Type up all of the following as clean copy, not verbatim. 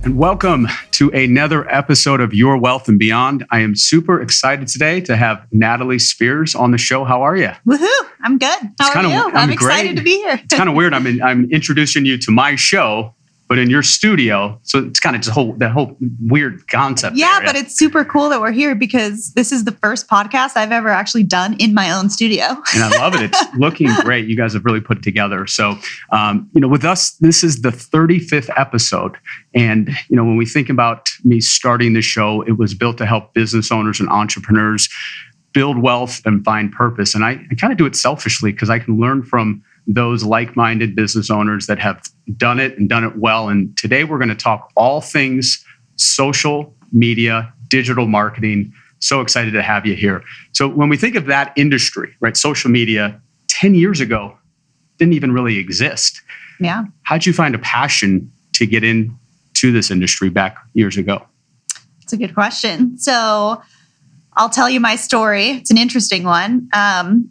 and welcome to another episode of Your Wealth and Beyond. I am super excited today to have Natalie Speers on the show. How are you? Woohoo! I'm good. How are you? I'm excited to be here. It's kind of weird. I'm introducing you to my show, but in your studio. So it's kind of just that whole weird concept. Yeah, but it's super cool that we're here because this is the first podcast I've ever actually done in my own studio. And I love it. It's looking great. You guys have really put it together. So, with us, this is the 35th episode. And, when we think about me starting the show, it was built to help business owners and entrepreneurs build wealth and find purpose. And I kind of do it selfishly because I can learn from those like-minded business owners that have done it and done it well. And today we're going to talk all things social media, digital marketing. So excited to have you here. So when we think of that industry, right, social media 10 years ago didn't even really exist. Yeah. How'd you find a passion to get into this industry back years ago? That's a good question. So I'll tell you my story. It's an interesting one.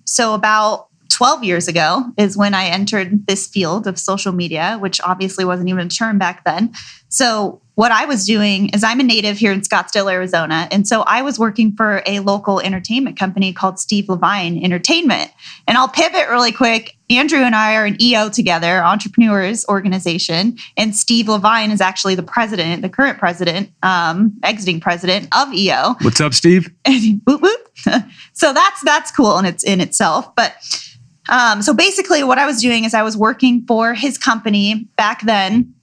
So about 12 years ago is when I entered this field of social media, which obviously wasn't even a term back then. So what I was doing is I'm a native here in Scottsdale, Arizona. And so I was working for a local entertainment company called Steve Levine Entertainment. And I'll pivot really quick. Andrew and I are an EO together, Entrepreneurs Organization. And Steve Levine is actually the president, the current president, exiting president of EO. What's up, Steve? Boop, boop. So that's cool and it's in itself. But so basically what I was doing is I was working for his company back then.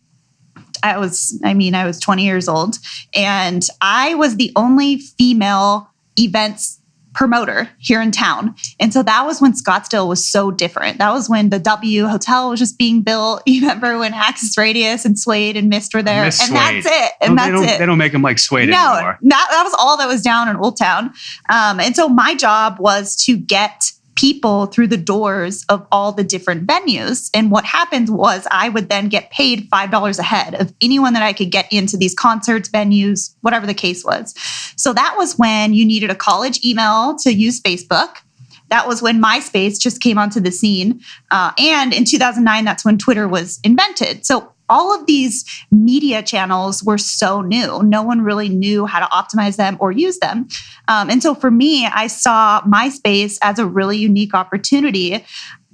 I was 20 years old and I was the only female events promoter here in town. And so that was when Scottsdale was so different. That was when the W Hotel was just being built. You remember when Axis Radius and Suede and Mist were there? And Suede. That's it. And that's it. They don't make them like Suede anymore. That was all that was down in Old Town. And so my job was to get people through the doors of all the different venues. And what happened was I would then get paid $5 a head of anyone that I could get into these concerts, venues, whatever the case was. So that was when you needed a college email to use Facebook. That was when Myspace just came onto the scene. And in 2009, that's when Twitter was invented. So all of these media channels were so new. No one really knew how to optimize them or use them. And so for me, I saw Myspace as a really unique opportunity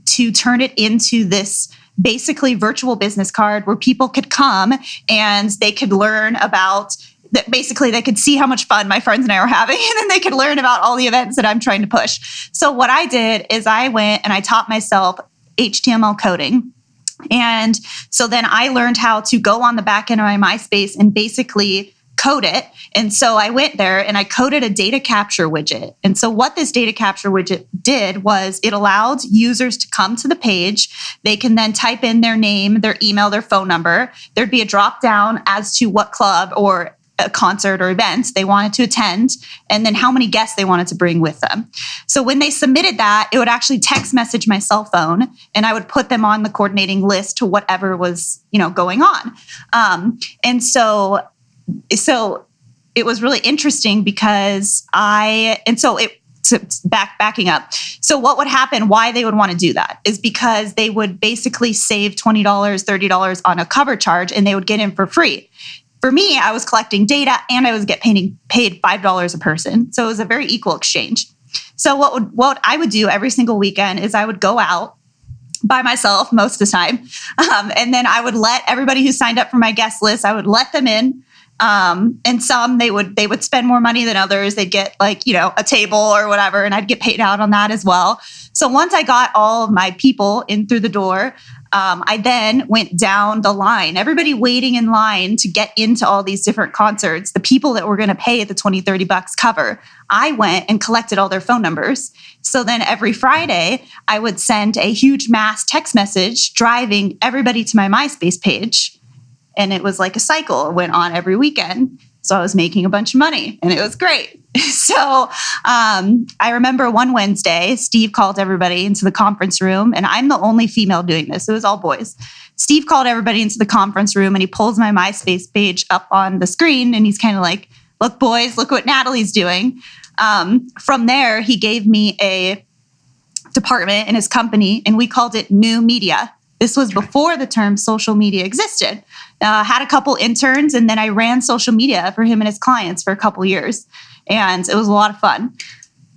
to turn it into this basically virtual business card where people could come and they could learn about that. Basically, they could see how much fun my friends and I were having, and then they could learn about all the events that I'm trying to push. So what I did is I went and I taught myself HTML coding. And so then I learned how to go on the back end of my MySpace and basically code it. And so I went there and I coded a data capture widget. And so what this data capture widget did was it allowed users to come to the page. They can then type in their name, their email, their phone number. There'd be a drop down as to what club or a concert or event they wanted to attend, and then how many guests they wanted to bring with them. So when they submitted that, it would actually text message my cell phone, and I would put them on the coordinating list to whatever was, going on. And so it was really interesting because backing up. So what would happen, why they would want to do that is because they would basically save $20, $30 on a cover charge, and they would get in for free. For me, I was collecting data and I was getting paid $5 a person. So it was a very equal exchange. So what I would do every single weekend is I would go out by myself most of the time. And then I would let everybody who signed up for my guest list, I would let them in. And some they would spend more money than others. They'd get a table or whatever, and I'd get paid out on that as well. So once I got all of my people in through the door, I then went down the line, everybody waiting in line to get into all these different concerts, the people that were going to pay the $20, $30 cover. I went and collected all their phone numbers. So then every Friday, I would send a huge mass text message driving everybody to my MySpace page. And it was like a cycle. It went on every weekend. So I was making a bunch of money and it was great. So I remember one Wednesday, Steve called everybody into the conference room, and I'm the only female doing this. It was all boys. Steve called everybody into the conference room and he pulls my MySpace page up on the screen and he's kind of like, look, boys, look what Natalie's doing. From there, he gave me a department in his company and we called it New Media. This was before the term social media existed. Had a couple interns, and then I ran social media for him and his clients for a couple years. And it was a lot of fun.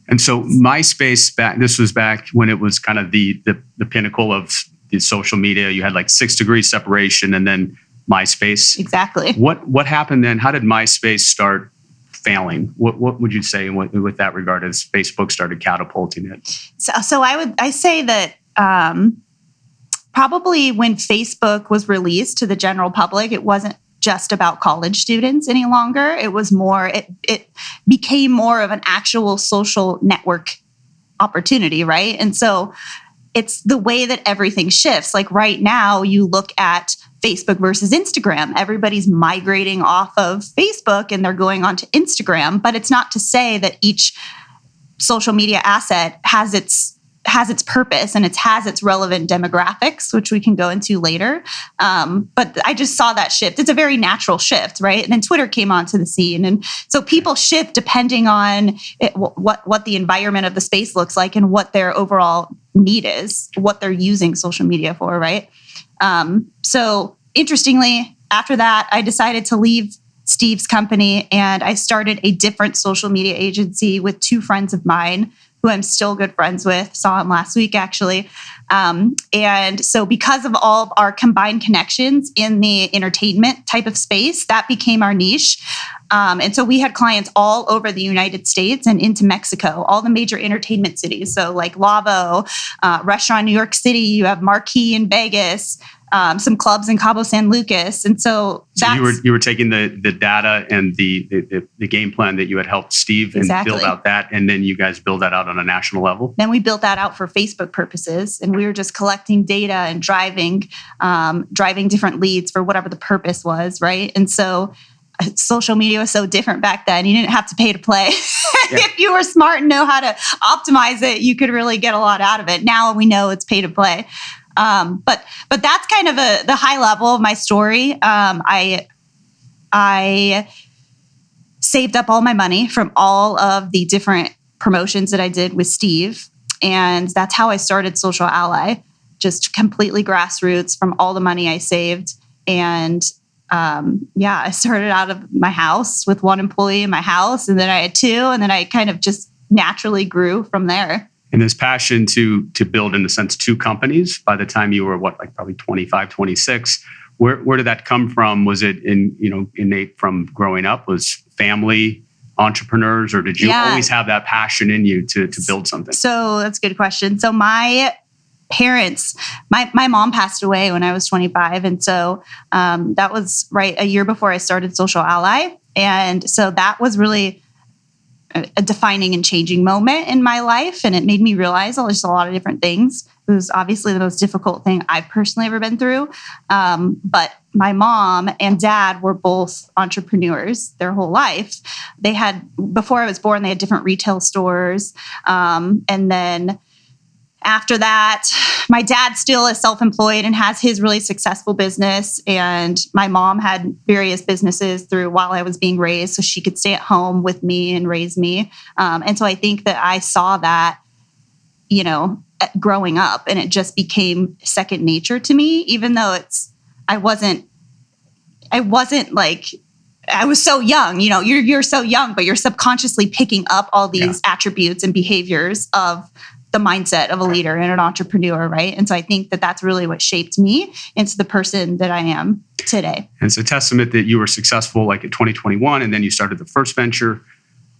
And so Myspace, this was back when it was kind of the pinnacle of the social media. You had like 6 degrees separation and then MySpace. Exactly. What happened then? How did MySpace start failing? What would you say with that regard as Facebook started catapulting it? So I say that probably when Facebook was released to the general public, it wasn't just about college students any longer. It was more, it became more of an actual social network opportunity, right? And so it's the way that everything shifts. Like right now, you look at Facebook versus Instagram. Everybody's migrating off of Facebook and they're going onto Instagram, but it's not to say that each social media asset has its purpose and it has its relevant demographics, which we can go into later. But I just saw that shift. It's a very natural shift, right? And then Twitter came onto the scene. And so people shift depending on what the environment of the space looks like and what their overall need is, what they're using social media for, right? So interestingly, after that, I decided to leave Steve's company and I started a different social media agency with 2 friends of mine who I'm still good friends with. Saw him last week, actually. And so because of all of our combined connections in the entertainment type of space, that became our niche. And so we had clients all over the United States and into Mexico, all the major entertainment cities. So like Lavo, Restaurant New York City, you have Marquee in Vegas, some clubs in Cabo San Lucas. And so you were taking the data and the game plan that you had helped Steve and build out that, and then you guys build that out on a national level. Then we built that out for Facebook purposes, and we were just collecting data and driving different leads for whatever the purpose was, right? And so social media was so different back then. You didn't have to pay to play. Yeah. If you were smart and know how to optimize it, you could really get a lot out of it. Now we know it's pay to play. But that's kind of the high level of my story. I saved up all my money from all of the different promotions that I did with Steve. And that's how I started SocialAlly, just completely grassroots from all the money I saved. And I started out of my house with 1 employee in my house, and then I had 2, and then I kind of just naturally grew from there. And this passion to build, in a sense, 2 companies by the time you were probably 25, 26, where did that come from? Was it innate from growing up? Was family entrepreneurs, or did you always have that passion in you to build something? So that's a good question. So my parents, my mom passed away when I was 25. And so that was right a year before I started SocialAlly. And so that was really a defining and changing moment in my life. And it made me realize there's a lot of different things. It was obviously the most difficult thing I've personally ever been through. But my mom and dad were both entrepreneurs their whole life. Before I was born, they had different retail stores. And then after that, my dad still is self-employed and has his really successful business. And my mom had various businesses while I was being raised, so she could stay at home with me and raise me. And so I think that I saw that, growing up, and it just became second nature to me, even though I was so young, you're so young, but you're subconsciously picking up all these attributes and behaviors of the mindset of a leader and an entrepreneur, right? And so I think that that's really what shaped me into the person that I am today. And it's a testament that you were successful like in 2021, and then you started the first venture,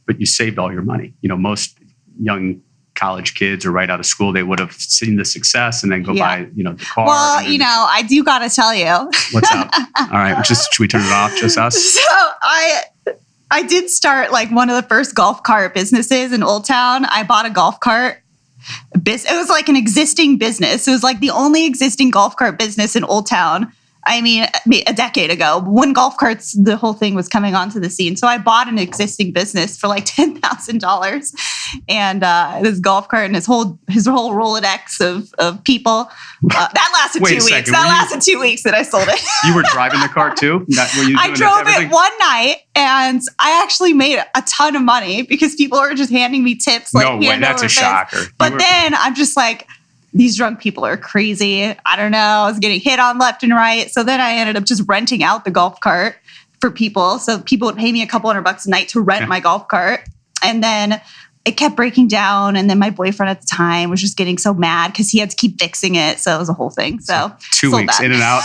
but you saved all your money. Most young college kids or right out of school, they would have seen the success and then go buy, the car. Well, I do got to tell you. What's up? All right. Should we turn it off? Just us? So I did start like one of the first golf cart businesses in Old Town. I bought a golf cart. It was like an existing business. It was like the only existing golf cart business in Old Town. I mean, a decade ago, when golf carts, the whole thing was coming onto the scene. So I bought an existing business for like $10,000, and this golf cart and his whole Rolodex of people. That lasted 2 weeks. That lasted 2 weeks that I sold it. You were driving the cart too? I drove it one night, and I actually made a ton of money because people were just handing me tips. No way, that's a shocker. But then I'm just like, these drunk people are crazy. I don't know. I was getting hit on left and right. So then I ended up just renting out the golf cart for people. So people would pay me a couple $100 a night to rent my golf cart. And then it kept breaking down. And then my boyfriend at the time was just getting so mad because he had to keep fixing it. So it was a whole thing. So 2 weeks in and out.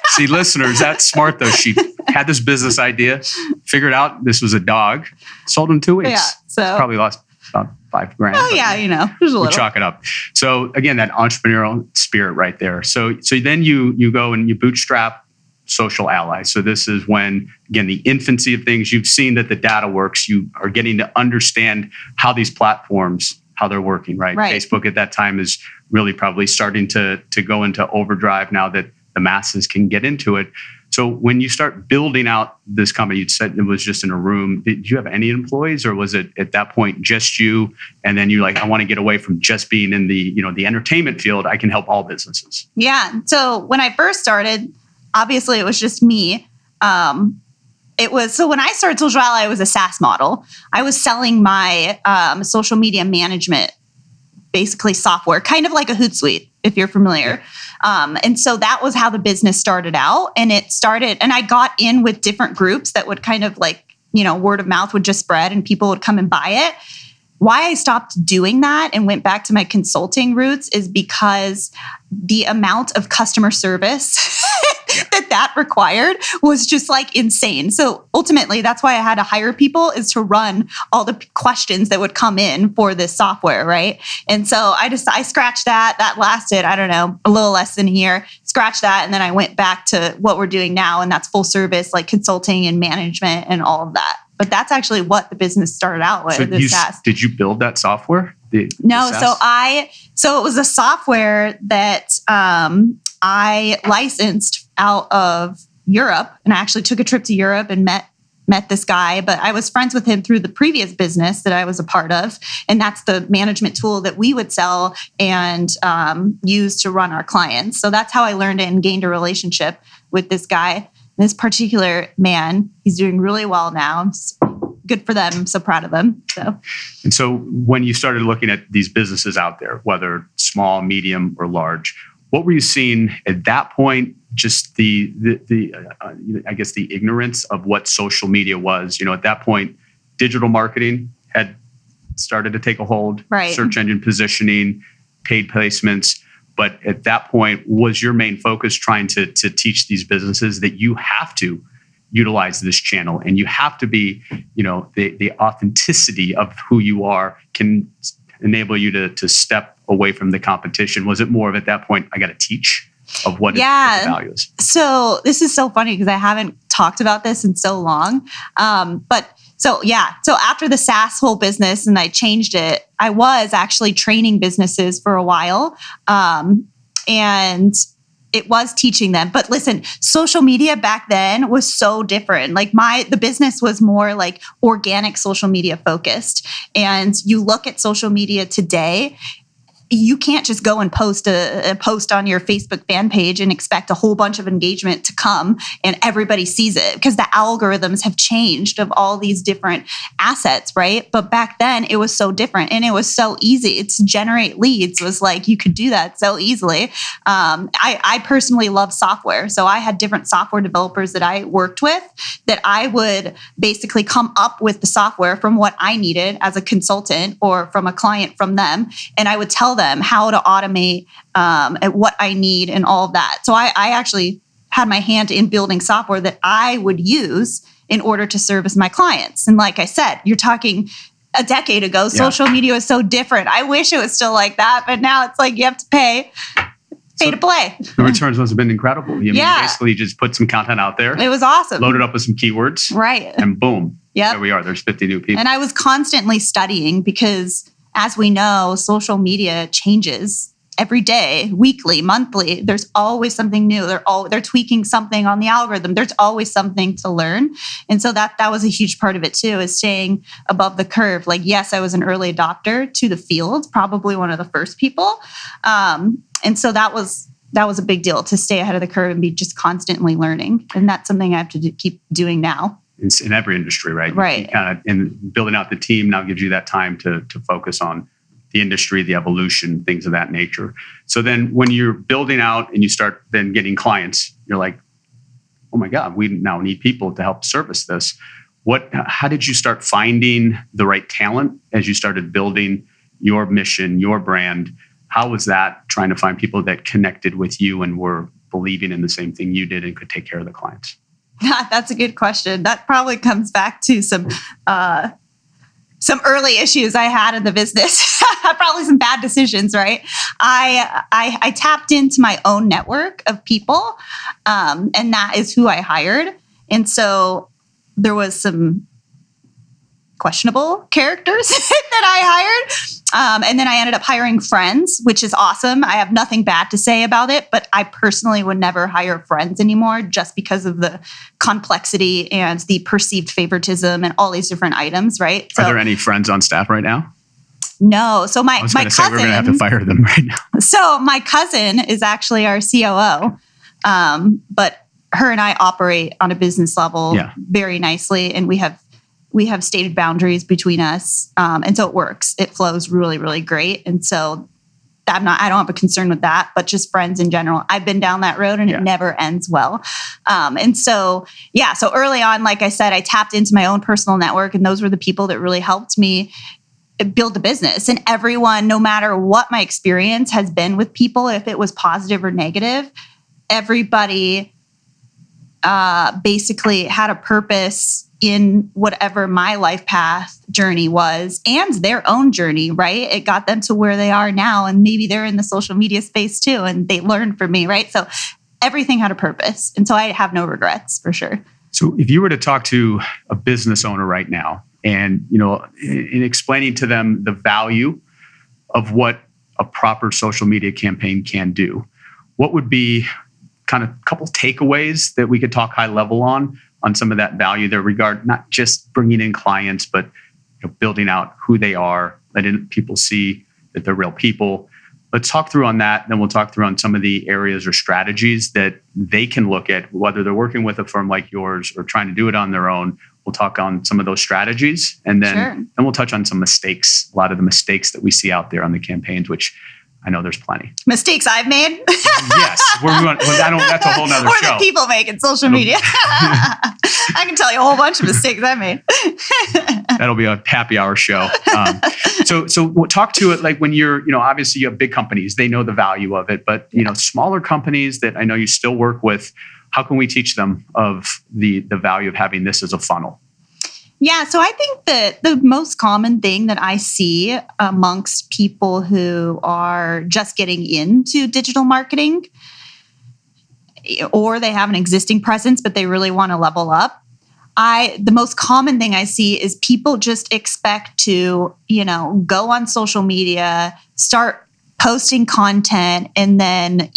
See, listeners, that's smart though. She had this business idea, figured out this was a dog, sold in 2 weeks. Yeah. So probably lost about $5,000. Oh yeah, there's a little. We chalk it up. So again, that entrepreneurial spirit right there. So then you go and you bootstrap SocialAlly. So this is when, again, the infancy of things. You've seen that the data works. You are getting to understand how these platforms, how they're working, right? Facebook at that time is really probably starting to go into overdrive now that the masses can get into it. So when you start building out this company, you said it was just in a room. Did you have any employees, or was it at that point just you? And then you're like, I want to get away from just being in the entertainment field. I can help all businesses. Yeah. So when I first started, obviously it was just me. So when I started SocialAlly, I was a SaaS model. I was selling my social media management, basically software, kind of like a Hootsuite, if you're familiar. And so that was how the business started out. And I got in with different groups that would kind of word of mouth would just spread and people would come and buy it. Why I stopped doing that and went back to my consulting roots is because the amount of customer service that required was just insane. So ultimately, that's why I had to hire people, is to run all the questions that would come in for this software, right? And so I scratched that. That lasted, I don't know, a little less than a year. Scratched that, and then I went back to what we're doing now, and that's full service, like consulting and management and all of that. But that's actually what the business started out with. Did you build that software? No, so it was a software that I licensed out of Europe, and I actually took a trip to Europe and met this guy. But I was friends with him through the previous business that I was a part of, and that's the management tool that we would sell and use to run our clients. So that's how I learned it and gained a relationship with this guy. This particular man, he's doing really well now. Good for them. I'm so proud of them. And so when you started looking at these businesses out there, whether small, medium, or large, what were you seeing at that point? Just the I guess the ignorance of what social media was. At that point, digital marketing had started to take a hold. Right. Search engine positioning, paid placements. But at that point, was your main focus trying to teach these businesses that you have to utilize this channel and you have to be, the authenticity of who you are can enable you to step away from the competition? Was it more of at that point, I got to teach of what the value is? So this is so funny because I haven't talked about this in so long. So after the SaaS whole business and I changed it, I was actually training businesses for a while. And it was teaching them. But listen, social media back then was so different. The business was more like organic social media focused. And you look at social media today, you can't just go and post a post on your Facebook fan page and expect a whole bunch of engagement to come and everybody sees it, because the algorithms have changed of all these different assets, right? But back then it was so different and it was so easy to generate leads. It was like you could do that so easily. I personally love software. So I had different software developers that I worked with that I would basically come up with the software from what I needed as a consultant or from a client from them. And I would tell them how to automate and what I need and all of that. So I actually had my hand in building software that I would use in order to service my clients. And like I said, you're talking a decade ago, social media was so different. I wish it was still like that, but now it's like you have to pay to play. The returns must have been incredible. Basically just put some content out there. It was awesome. Loaded up with some keywords. Right. And boom. Yep. There we are. There's 50 new people. And I was constantly studying because, as we know, social media changes every day, weekly, monthly. There's always something new. They're tweaking something on the algorithm. There's always something to learn. And so that was a huge part of it too, is staying above the curve. Yes, I was an early adopter to the field, probably one of the first people. And so that was a big deal, to stay ahead of the curve and be just constantly learning. And that's something I have to keep doing now. It's in every industry, right? Right. And building out the team now gives you that time to focus on the industry, the evolution, things of that nature. So then when you're building out and you start then getting clients, you're like, oh my God, we now need people to help service this. How did you start finding the right talent as you started building your mission, your brand? How was that, trying to find people that connected with you and were believing in the same thing you did and could take care of the clients? That's a good question. That probably comes back to some early issues I had in the business. Probably some bad decisions, right? I tapped into my own network of people, and that is who I hired. And so there was some questionable characters that I hired. And then I ended up hiring friends, which is awesome. I have nothing bad to say about it, but I personally would never hire friends anymore just because of the complexity and the perceived favoritism and all these different items, right? So, are there any friends on staff right now? No. So my cousin, we're going to have to fire them right now. So my cousin is actually our COO, but her and I operate on a business level very nicely, and we have stated boundaries between us, and so it works. It flows really, really great, and so I don't have a concern with that. But just friends in general, I've been down that road, and it never ends well. And so so early on, like I said, I tapped into my own personal network, and those were the people that really helped me build the business. And everyone, no matter what my experience has been with people, if it was positive or negative, everybody basically had a purpose in whatever my life path journey was and their own journey, right? It got them to where they are now, and maybe they're in the social media space too, and they learned from me, right? So everything had a purpose. And so I have no regrets, for sure. So if you were to talk to a business owner right now and, in explaining to them the value of what a proper social media campaign can do, what would be kind of a couple takeaways that we could talk high level on some of that value there, regard not just bringing in clients, but building out who they are, letting people see that they're real people. Let's talk through on that. Then we'll talk through on some of the areas or strategies that they can look at, whether they're working with a firm like yours or trying to do it on their own. We'll talk on some of those strategies, and then we'll touch on some mistakes, a lot of the mistakes that we see out there on the campaigns, which I know there's plenty. Mistakes I've made? Yes. That's a whole nother show. Or that people make in social media. I can tell you a whole bunch of mistakes I made. That'll be a happy hour show. So we'll talk to it like when you're, obviously you have big companies, they know the value of it, but, smaller companies that I know you still work with, how can we teach them of the value of having this as a funnel? Yeah, so I think that the most common thing that I see amongst people who are just getting into digital marketing, or they have an existing presence, but they really want to level up, the most common thing I see is people just expect to, go on social media, start posting content, and then,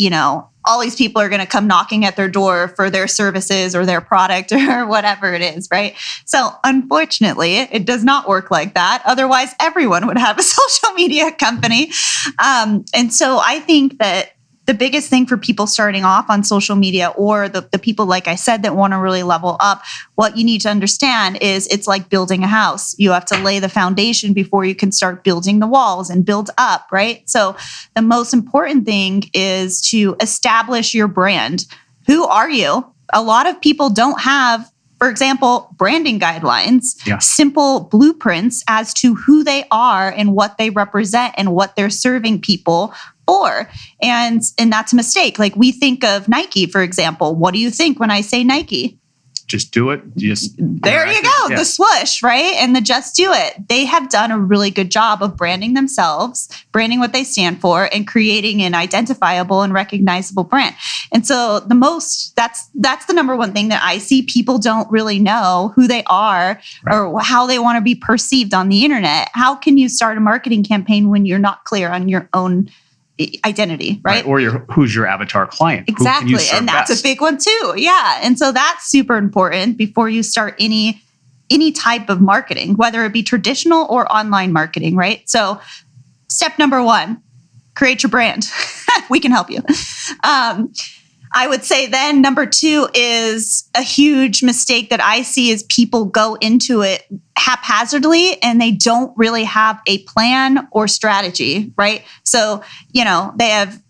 all these people are going to come knocking at their door for their services or their product or whatever it is, right? So unfortunately, it does not work like that. Otherwise, everyone would have a social media company. And so I think that the biggest thing for people starting off on social media, or the people, like I said, that want to really level up, what you need to understand is it's like building a house. You have to lay the foundation before you can start building the walls and build up, right? So the most important thing is to establish your brand. Who are you? A lot of people don't have, for example, branding guidelines, simple blueprints as to who they are and what they represent and what they're serving people for. And that's a mistake. Like, we think of Nike, for example. What do you think when I say Nike? Just do it. There you go. Yeah. The swoosh, right? And the just do it. They have done a really good job of branding themselves, branding what they stand for, and creating an identifiable and recognizable brand. And so that's the number one thing that I see. People don't really know who they are or how they want to be perceived on the internet. How can you start a marketing campaign when you're not clear on your own identity, right? Or who's your avatar client? Exactly. And that's a big one too. Yeah. And so that's super important before you start any type of marketing, whether it be traditional or online marketing, right? So step number one, create your brand. We can help you. I would say then number 2 is a huge mistake that I see is people go into it haphazardly and they don't really have a plan or strategy, right? So, they have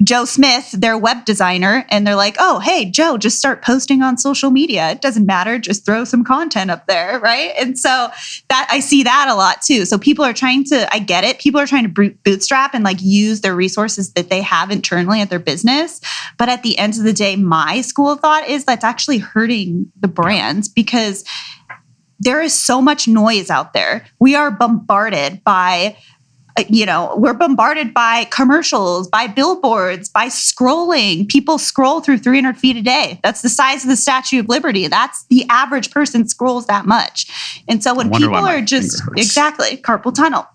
Joe Smith, their web designer, and they're like, oh, hey, Joe, just start posting on social media. It doesn't matter. Just throw some content up there, right? And so that I see that a lot too. So people are trying to, I get it. People are trying to bootstrap and use their resources that they have internally at their business. But at the end of the day, my school of thought is that's actually hurting the brands because there is so much noise out there. We are bombarded by we're bombarded by commercials, by billboards, by scrolling. People scroll through 300 feet a day. That's the size of the Statue of Liberty. That's the average person scrolls that much. And so when people are just, exactly, carpal tunnel.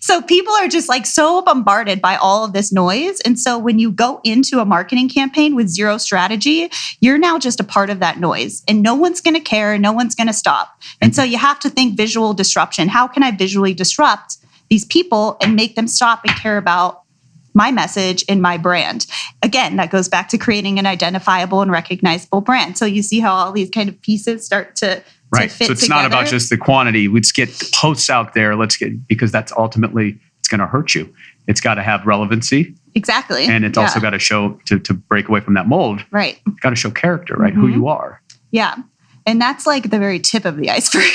So people are just so bombarded by all of this noise. And so when you go into a marketing campaign with zero strategy, you're now just a part of that noise and no one's going to care. No one's going to stop. And so you have to think visual disruption. How can I visually disrupt these people and make them stop and care about my message and my brand? Again, that goes back to creating an identifiable and recognizable brand. So you see how all these kind of pieces start to right. fit So it's together. not about just the quantity. Let's get posts out there. Because that's ultimately, it's going to hurt you. It's got to have relevancy. Exactly. And it's also got to show, to break away from that mold. Right. It's got to show character, right? Who you are. Yeah. And that's the very tip of the iceberg.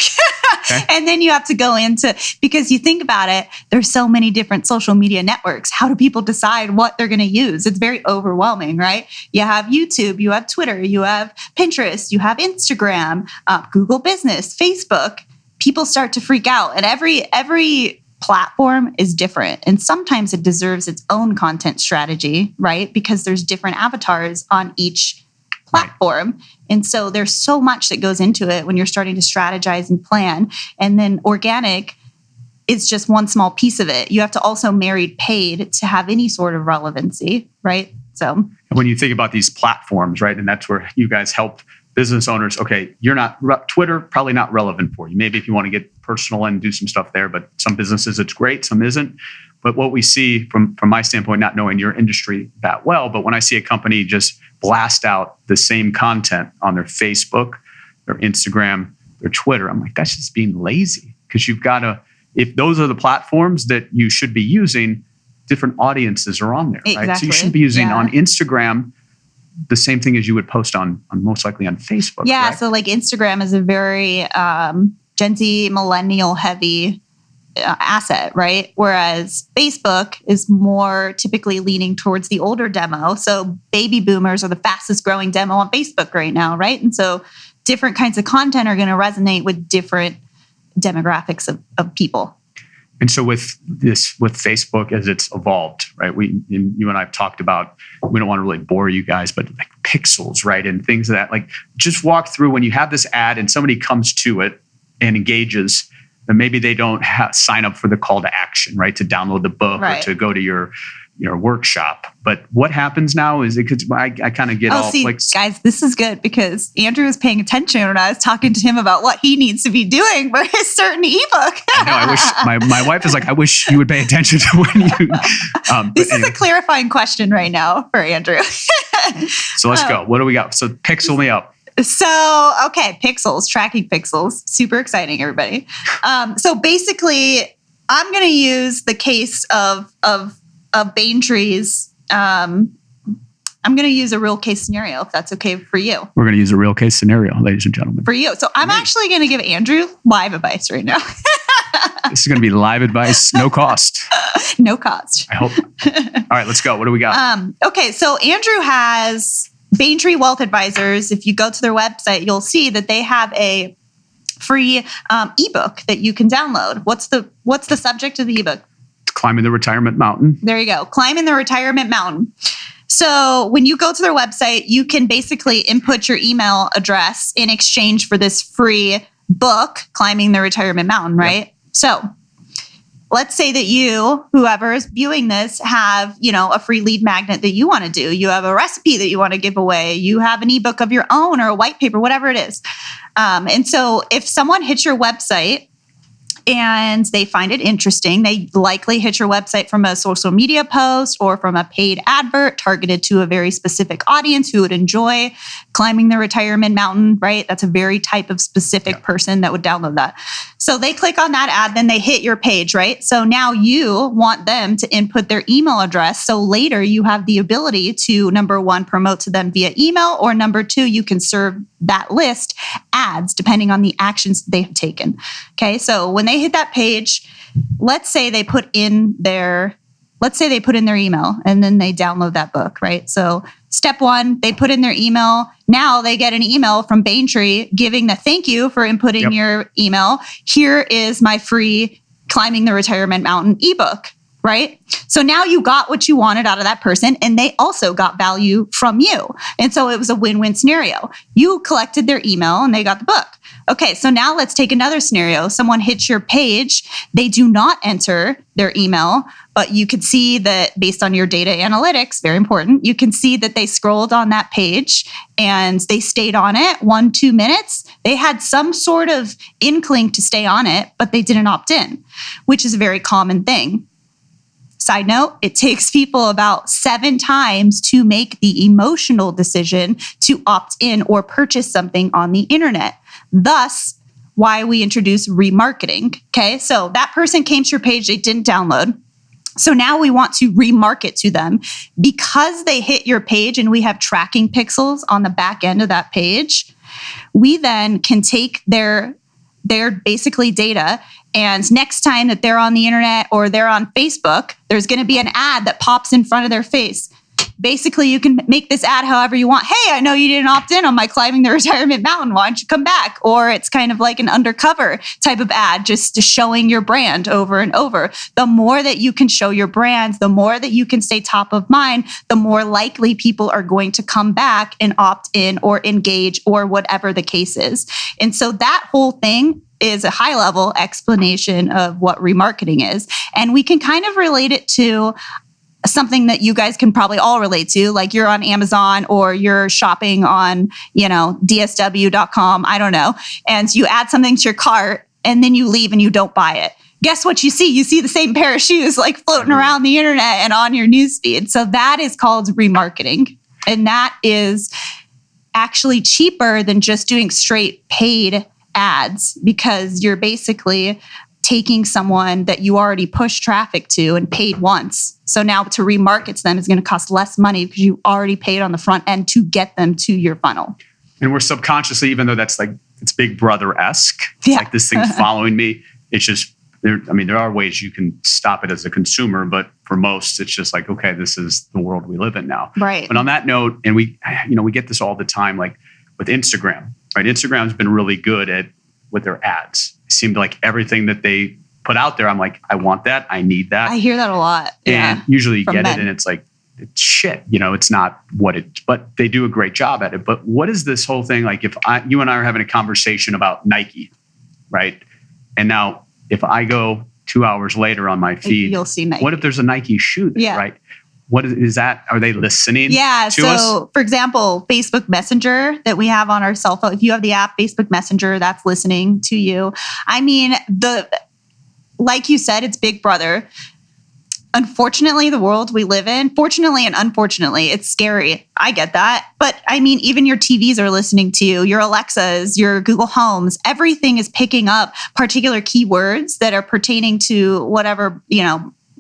Okay. And then you have to go into, because you think about it, there's so many different social media networks. How do people decide what they're going to use? It's very overwhelming, right? You have YouTube, you have Twitter, you have Pinterest, you have Instagram, Google Business, Facebook. People start to freak out, and every platform is different. And sometimes it deserves its own content strategy, right? Because there's different avatars on each platform. Right. And so there's so much that goes into it when you're starting to strategize and plan. And then organic is just one small piece of it. You have to also marry paid to have any sort of relevancy, right? So when you think about these platforms, right, and that's where you guys help business owners. Okay, you're not Twitter, probably not relevant for you. Maybe if you want to get personal and do some stuff there, but some businesses it's great, some isn't. But what we see from my standpoint, not knowing your industry that well, but when I see a company just blast out the same content on their Facebook, their Instagram, their Twitter, I'm like, that's just being lazy. Because you've got to, if those are the platforms that you should be using, different audiences are on there, exactly. Right? So you shouldn't be using on Instagram the same thing as you would post on most likely on Facebook. Yeah, correct? so Instagram is a very Gen Z millennial heavy asset, right? Whereas Facebook is more typically leaning towards the older demo. So baby boomers are the fastest growing demo on Facebook right now, right? And so different kinds of content are going to resonate with different demographics of people. And so with Facebook as it's evolved, right? You and I have talked about, we don't want to really bore you guys, but pixels, right? And things that just walk through when you have this ad and somebody comes to it and engages, then maybe they don't sign up for the call to action, right? To download the book or to go to your workshop. But what happens now is I kind of get guys, this is good because Andrew was paying attention when I was talking to him about what he needs to be doing for his certain ebook. I know. I wish my wife is like, I wish you would pay attention to when you. This is a clarifying question right now for Andrew. So let's go. What do we got? So pixel me up. So, okay, pixels, tracking pixels. Super exciting, everybody. So basically, I'm going to use the case of Bayntree's. I'm going to use a real case scenario, if that's okay for you. We're going to use a real case scenario, ladies and gentlemen. For you. So I'm actually going to give Andrew live advice right now. This is going to be live advice, no cost. No cost. I hope. All right, let's go. What do we got? Okay, so Andrew has Bayntree Wealth Advisors. If you go to their website, you'll see that they have a free ebook that you can download. What's the subject of the ebook? Climbing the Retirement Mountain. There you go. Climbing the Retirement Mountain. So when you go to their website, you can basically input your email address in exchange for this free book, Climbing the Retirement Mountain, right? Yep. So let's say that you, whoever is viewing this, have, a free lead magnet that you want to do. You have a recipe that you want to give away. You have an ebook of your own or a white paper, whatever it is. And so if someone hits your website and they find it interesting. They likely hit your website from a social media post or from a paid advert targeted to a very specific audience who would enjoy climbing the retirement mountain, right? That's a very type of specific person that would download that. So they click on that ad, then they hit your page, right? So now you want them to input their email address. So later you have the ability to, number one, promote to them via email, or number two, you can serve that list ads depending on the actions they have taken. Okay, so when they hit that page, let's say they put in their email and then they download that book, right? So step one, they put in their email. Now they get an email from Bayntree giving the thank you for inputting your email. Here is my free Climbing the Retirement Mountain ebook, right? So now you got what you wanted out of that person, and they also got value from you. And so it was a win-win scenario. You collected their email and they got the book. Okay, so now let's take another scenario. Someone hits your page. They do not enter their email, but you can see that based on your data analytics, very important, you can see that they scrolled on that page and they stayed on it 1-2 minutes. They had some sort of inkling to stay on it, but they didn't opt in, which is a very common thing. Side note, it takes people about 7 times to make the emotional decision to opt in or purchase something on the internet. Thus, why we introduce remarketing. Okay, so that person came to your page, they didn't download. So now we want to remarket to them because they hit your page and we have tracking pixels on the back end of that page. We then can take their basically data, and next time that they're on the internet or they're on Facebook, there's going to be an ad that pops in front of their face. Basically, you can make this ad however you want. Hey, I know you didn't opt in on my Climbing the Retirement Mountain. Why don't you come back? Or it's kind of like an undercover type of ad, just showing your brand over and over. The more that you can show your brand, the more that you can stay top of mind, the more likely people are going to come back and opt in or engage or whatever the case is. And so that whole thing is a high level explanation of what remarketing is. And we can kind of relate it to something that you guys can probably all relate to, like you're on Amazon or you're shopping on, DSW.com, I don't know, and you add something to your cart and then you leave and you don't buy it. Guess what you see? You see the same pair of shoes like floating around the internet and on your newsfeed. So that is called remarketing. And that is actually cheaper than just doing straight paid ads, because you're basically taking someone that you already pushed traffic to and paid once. So now to remarket to them is going to cost less money because you already paid on the front end to get them to your funnel. And we're subconsciously, even though that's like, it's Big Brother-esque, like this thing's following me. It's just, there are ways you can stop it as a consumer, but for most, it's just like, okay, this is the world we live in now. Right. But on that note, and we get this all the time, like with Instagram, right? Instagram's been really good with their ads. It seemed like everything that they put out there, I'm like, I want that. I need that. I hear that a lot. And usually you get it and it's like, it's shit. It's not what but they do a great job at it. But what is this whole thing? Like if you and I are having a conversation about Nike, right? And now if I go 2 hours later on my feed, you'll see Nike. What if there's a Nike shoe there, right? What is that? Are they listening to us? So for example, Facebook Messenger that we have on our cell phone, if you have the app Facebook Messenger, that's listening to you. I mean, like you said, it's Big Brother. Unfortunately, the world we live in, fortunately and unfortunately, it's scary. I get that. But I mean, even your TVs are listening to you, your Alexas, your Google Homes, everything is picking up particular keywords that are pertaining to whatever,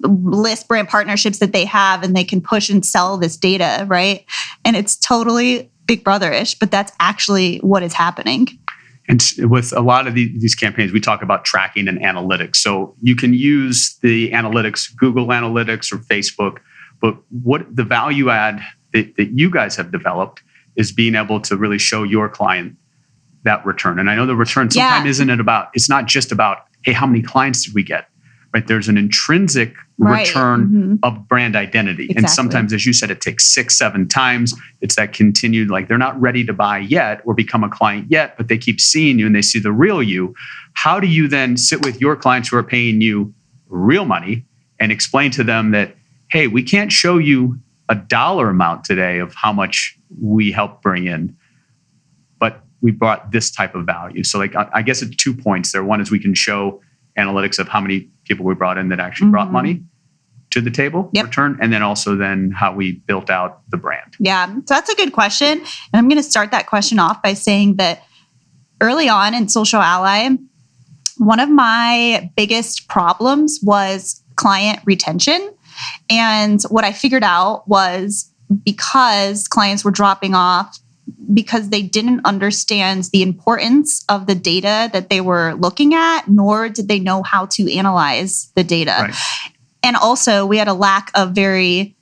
list brand partnerships that they have, and they can push and sell this data, right? And it's totally Big Brother-ish, but that's actually what is happening. And with a lot of these campaigns, we talk about tracking and analytics. So you can use the analytics, Google Analytics or Facebook, but what the value add that you guys have developed is being able to really show your client that return. And I know the return sometimes it's not just about, hey, how many clients did we get? Right? There's an intrinsic return of brand identity. Exactly. And sometimes, as you said, it takes 6-7 times. It's that continued, like they're not ready to buy yet or become a client yet, but they keep seeing you and they see the real you. How do you then sit with your clients who are paying you real money and explain to them that, hey, we can't show you a dollar amount today of how much we help bring in, but we brought this type of value. So like, I guess it's 2 points there. One is we can show, analytics of how many people we brought in that actually brought money to the table, return, and then also then how we built out the brand. Yeah, so that's a good question. And I'm going to start that question off by saying that early on in SocialAlly, one of my biggest problems was client retention. And what I figured out was because clients were dropping off, because they didn't understand the importance of the data that they were looking at, nor did they know how to analyze the data. Right. And also, we had a lack of very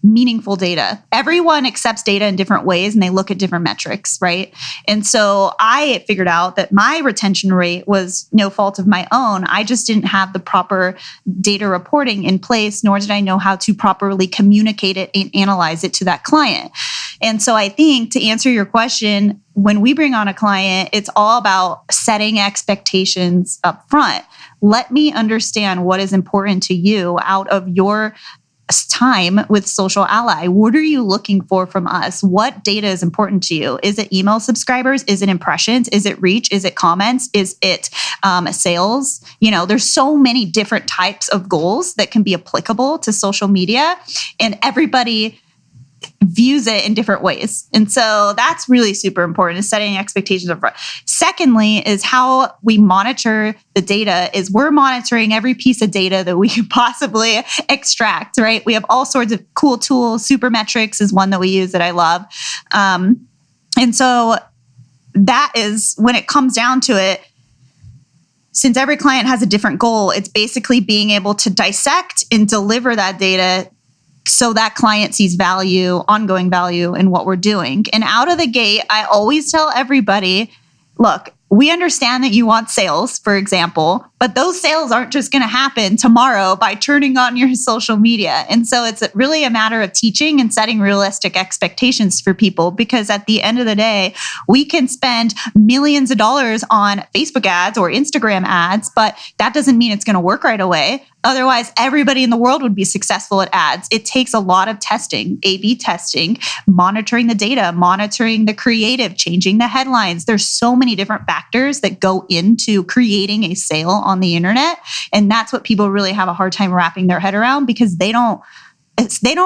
meaningful data. Everyone accepts data in different ways and they look at different metrics, right? And so I figured out that my retention rate was no fault of my own. I just didn't have the proper data reporting in place, nor did I know how to properly communicate it and analyze it to that client. And so I think to answer your question, when we bring on a client, it's all about setting expectations up front. Let me understand what is important to you out of your time with SocialAlly. What are you looking for from us? What data is important to you? Is it email subscribers? Is it impressions? Is it reach? Is it comments? Is it sales? There's so many different types of goals that can be applicable to social media, and everybody views it in different ways. And so that's really super important, is setting expectations up front. Secondly, is how we monitor the data is we're monitoring every piece of data that we can possibly extract, right? We have all sorts of cool tools. Supermetrics is one that we use that I love. And so that is, when it comes down to it, since every client has a different goal, it's basically being able to dissect and deliver that data so that client sees value, ongoing value in what we're doing. And out of the gate, I always tell everybody, look, we understand that you want sales, for example, but those sales aren't just going to happen tomorrow by turning on your social media. And so it's really a matter of teaching and setting realistic expectations for people, because at the end of the day, we can spend millions of dollars on Facebook ads or Instagram ads, but that doesn't mean it's going to work right away. Otherwise, everybody in the world would be successful at ads. It takes a lot of testing, A/B testing, monitoring the data, monitoring the creative, changing the headlines. There's so many different factors that go into creating a sale on the internet. And that's what people really have a hard time wrapping their head around, because they don't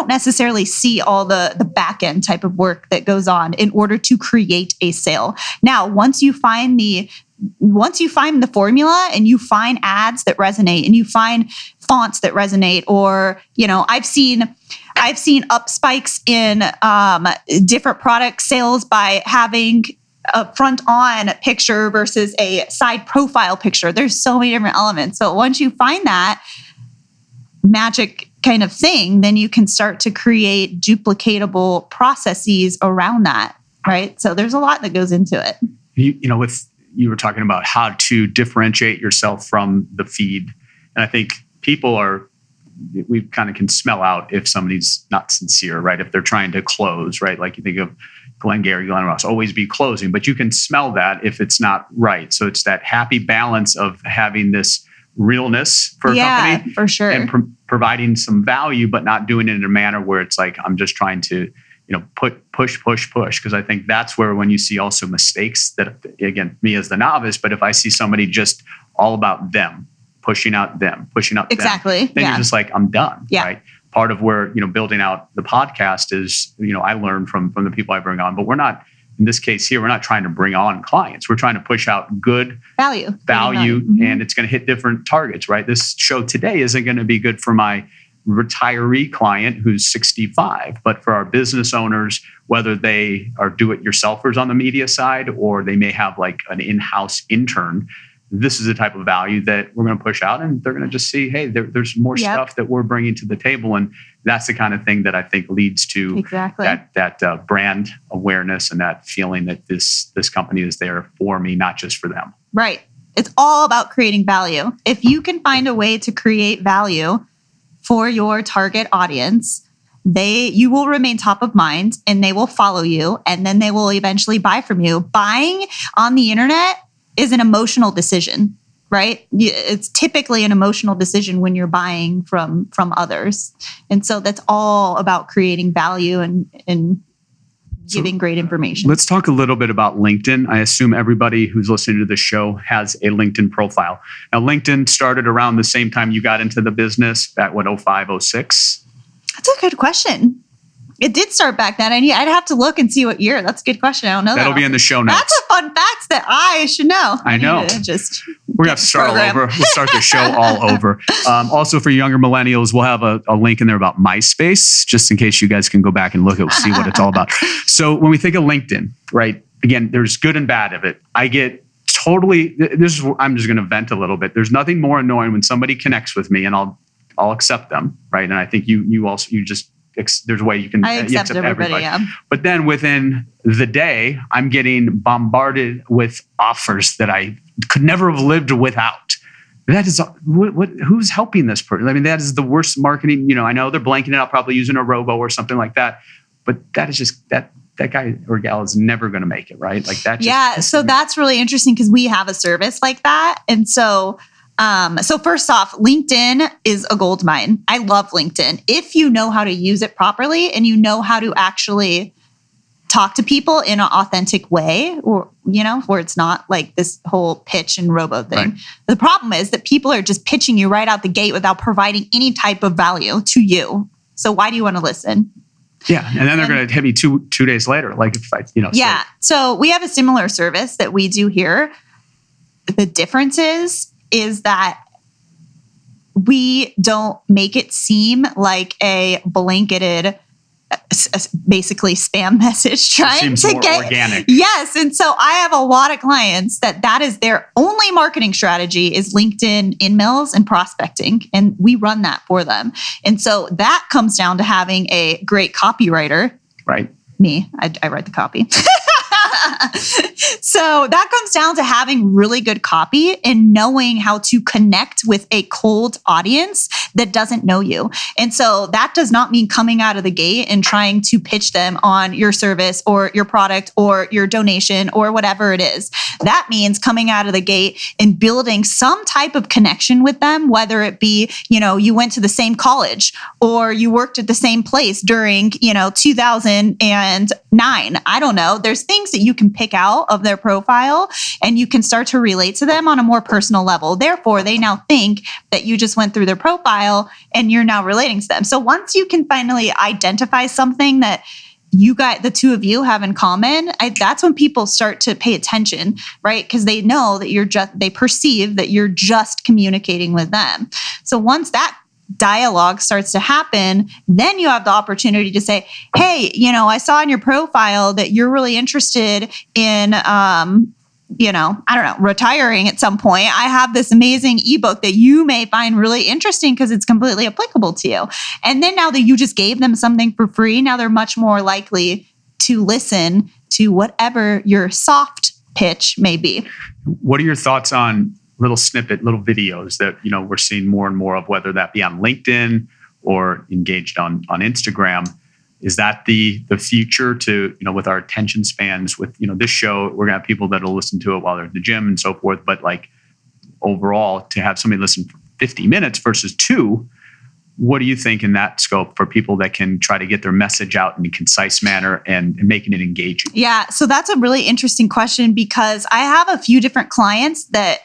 necessarily see all the back end type of work that goes on in order to create a sale. Now, once you find the formula and you find ads that resonate and you find fonts that resonate, or, I've seen up spikes in different product sales by having a front on picture versus a side profile picture. There's so many different elements. So once you find that magic kind of thing, then you can start to create duplicatable processes around that, right? So there's a lot that goes into it. You were talking about how to differentiate yourself from the feed. And I think we kind of can smell out if somebody's not sincere, right? If they're trying to close, right? Like you think of Glenn Ross, always be closing, but you can smell that if it's not right. So it's that happy balance of having this realness for a company, for sure, and providing some value, but not doing it in a manner where it's like, I'm just trying to, push. Because I think that's where, when you see also mistakes that, again, me as the novice, but if I see somebody just all about them, pushing out exactly, them, then you're just like, I'm done, right? Part of where, building out the podcast is, I learn from the people I bring on, but we're not, in this case here, we're not trying to bring on clients. We're trying to push out good value, and it's going to hit different targets, right? This show today isn't going to be good for my retiree client who's 65, but for our business owners, whether they are do-it-yourselfers on the media side, or they may have like an in-house intern, this is the type of value that we're going to push out, and they're going to just see, hey, there's more stuff that we're bringing to the table. And that's the kind of thing that I think leads to that brand awareness and that feeling that this company is there for me, not just for them. Right. It's all about creating value. If you can find a way to create value for your target audience, you will remain top of mind, and they will follow you, and then they will eventually buy from you. Buying on the internet is an emotional decision, right? It's typically an emotional decision when you're buying from others. And so that's all about creating value and giving great information. Let's talk a little bit about LinkedIn. I assume everybody who's listening to the show has a LinkedIn profile. Now, LinkedIn started around the same time you got into the business, back, 05, 06? That's a good question. It did start back then. I'd have to look and see what year. That's a good question. I don't know. That'll be in the show notes. That's a fun fact that I should know. I know. We're going to have to start all over. We'll start the show all over. Also, for younger millennials, we'll have a link in there about Myspace, just in case you guys can go back and look at see what it's all about. So when we think of LinkedIn, right, again, there's good and bad of it. I get totally, I'm just going to vent a little bit. There's nothing more annoying when somebody connects with me and I'll accept them, right? And I think there's a way you can accept everybody. Yeah. But then within the day, I'm getting bombarded with offers that I could never have lived without. That is who's helping this person? I mean, that is the worst marketing. I know they're blanking it out, probably using a robo or something like that. But that is just that guy or gal is never going to make it, right? Like that. Yeah. So that's really interesting because we have a service like that, and so. So first off, LinkedIn is a goldmine. I love LinkedIn. If you know how to use it properly and you know how to actually talk to people in an authentic way, or, where it's not like this whole pitch and robo thing. Right. The problem is that people are just pitching you right out the gate without providing any type of value to you. So why do you want to listen? Yeah. And then they're going to hit me two days later. Like if Yeah. So we have a similar service that we do here. The difference is that we don't make it seem like a blanketed, basically spam message trying to get organic. Yes. And so I have a lot of clients that is their only marketing strategy is LinkedIn in-mails and prospecting. And we run that for them. And so that comes down to having a great copywriter. Right. Me, I write the copy. So that comes down to having really good copy and knowing how to connect with a cold audience that doesn't know you. And so that does not mean coming out of the gate and trying to pitch them on your service or your product or your donation or whatever it is. That means coming out of the gate and building some type of connection with them, whether it be, you went to the same college or you worked at the same place during, 2009. I don't know. There's things that you can pick out of their profile and you can start to relate to them on a more personal level. Therefore, they now think that you just went through their profile and you're now relating to them. So once you can finally identify something that the two of you have in common, that's when people start to pay attention, right? Because they know that they perceive that you're just communicating with them. So once that dialogue starts to happen, then you have the opportunity to say, hey, I saw in your profile that you're really interested in, retiring at some point. I have this amazing ebook that you may find really interesting because it's completely applicable to you. And then now that you just gave them something for free, now they're much more likely to listen to whatever your soft pitch may be. What are your thoughts on little videos that, we're seeing more and more of, whether that be on LinkedIn or engaged on Instagram? Is that the future to, with our attention spans with, this show, we're gonna have people that'll listen to it while they're at the gym and so forth. But like overall, to have somebody listen for 50 minutes versus 2, what do you think in that scope for people that can try to get their message out in a concise manner and making it engaging? Yeah. So that's a really interesting question because I have a few different clients that